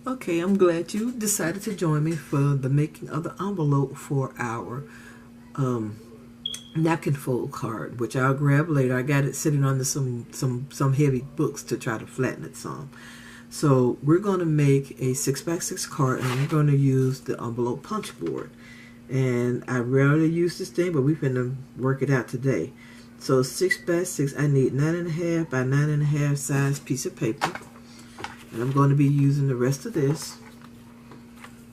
Okay, I'm glad you decided to join me for the making of the envelope for our napkin fold card, which I'll grab later. I got it sitting under some heavy books to try to flatten it some. So we're going to make a 6x6 card, and we're going to use the envelope punch board. And I rarely use this thing, but we're going to work it out today. So 6x6, I need 9.5 by 9.5 size piece of paper. And I'm going to be using the rest of this.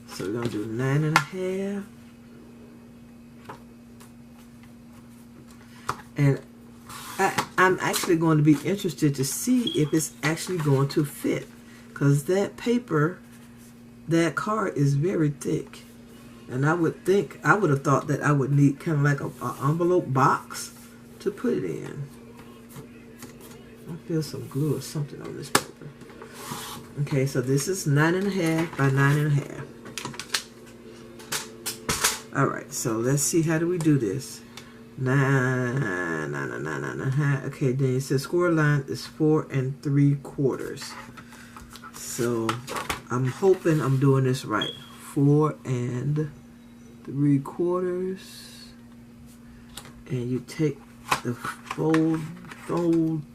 So we're going to do 9.5. And I'm actually going to be interested to see if it's actually going to fit. Because that paper, that card is very thick. And I would have thought that I would need kind of like an envelope box to put it in. I feel some glue or something on this paper. Okay, so this is 9.5 by 9.5. Alright, so let's see, how do we do this? 9. Okay, then it says score line is 4 3/4. So I'm hoping I'm doing this right. 4 3/4. And you take the fold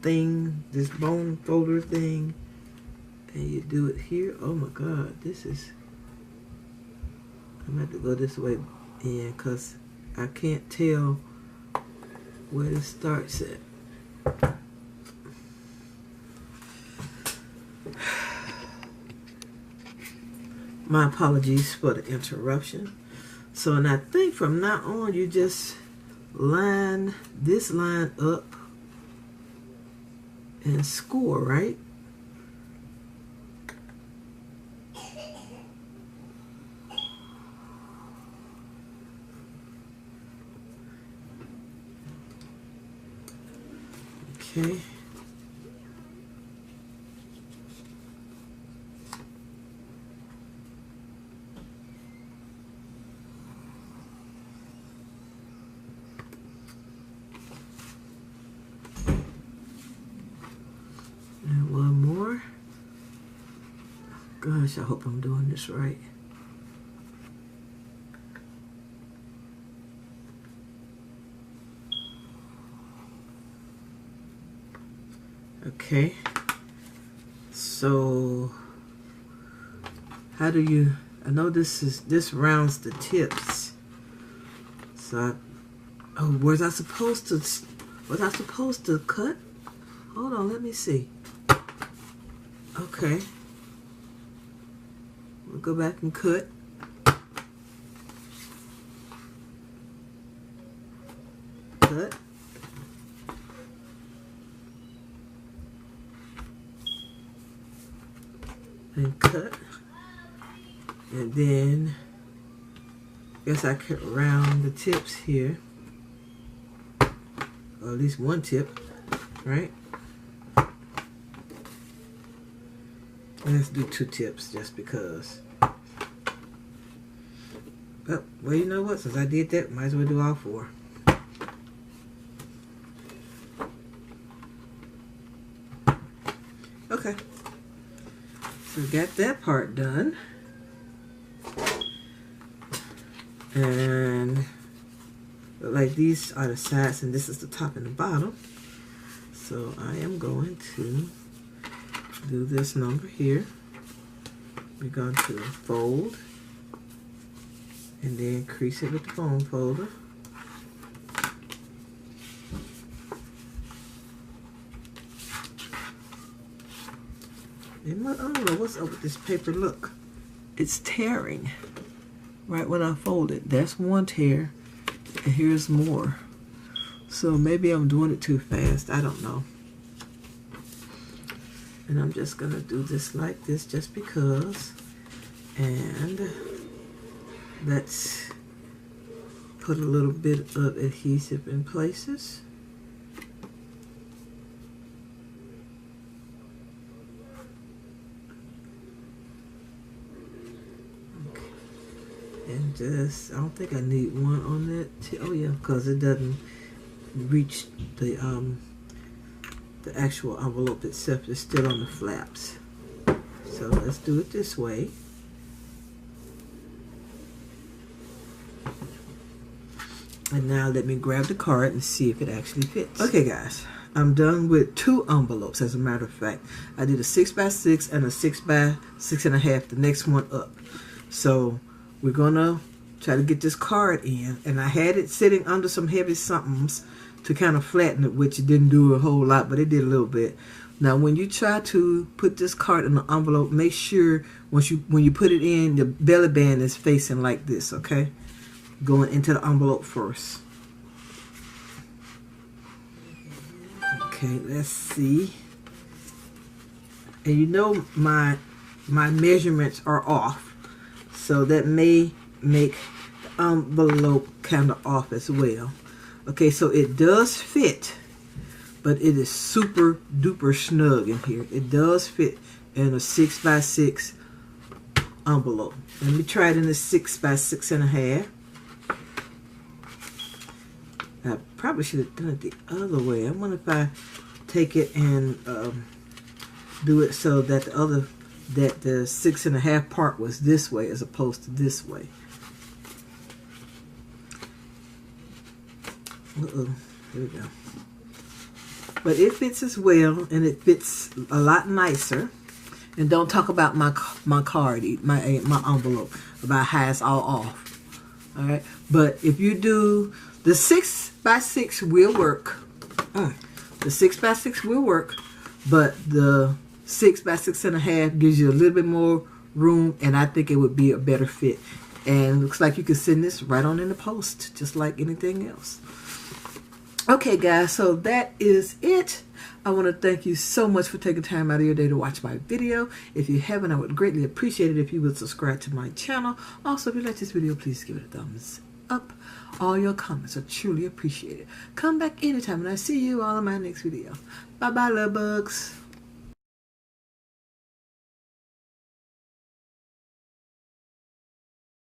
thing, this bone folder thing, and you do it here. Oh my God, this is, I'm going to have to go this way in because I can't tell where this starts at. My apologies for the interruption. So, and I think from now on you just line this line up and score, right? Okay. And one more. Gosh, I hope I'm doing this right. Okay, so how do you, I know this rounds the tips. So was I supposed to cut? Hold on, let me see. Okay, we'll go back and cut. Cut. And cut, and then I guess I cut around the tips here, or at least one tip, right? Let's do 2 tips just because. Oh, well, you know what? Since I did that, might as well do all 4. Okay. So got that part done, and like these are the sides and this is the top and the bottom. So I am going to do this number here. We're going to fold and then crease it with the bone folder. I don't know what's up with this paper. Look, it's tearing right when I fold it. That's one tear, and here's more. So maybe I'm doing it too fast. I don't know. And I'm just gonna do this like this just because. And let's put a little bit of adhesive in places. And just, I don't think I need one on that. Oh yeah, because it doesn't reach the actual envelope itself. It's still on the flaps. So let's do it this way. And now let me grab the card and see if it actually fits. Okay guys, I'm done with 2 envelopes. As a matter of fact, I did a 6x6 and a 6x6.5, the next one up. So we're gonna try to get this card in, and I had it sitting under some heavy somethings to kind of flatten it, which it didn't do a whole lot, but it did a little bit. Now when you try to put this card in the envelope, make sure when you put it in, the belly band is facing like this, okay? Going into the envelope first. Okay, let's see. And you know my measurements are off, so that may make the envelope kind of off as well. Okay, so it does fit, but it is super duper snug in here. It does fit in a 6x6 envelope. Let me try it in a 6x6.5. I probably should have done it the other way. I wonder if I take it and do it so that the 6.5 part was this way as opposed to this way. Here we go. But it fits as well, and it fits a lot nicer. And don't talk about my card, my envelope, about how it's all off. All right, but if you do the 6x6 will work. The 6x6 will work, but the 6x6.5 gives you a little bit more room, and I think it would be a better fit. And it looks like you can send this right on in the post, just like anything else. Okay, guys, so that is it. I want to thank you so much for taking time out of your day to watch my video. If you haven't, I would greatly appreciate it if you would subscribe to my channel. Also, if you like this video, please give it a thumbs up. All your comments are truly appreciated. Come back anytime, and I see you all in my next video. Bye-bye, love bugs.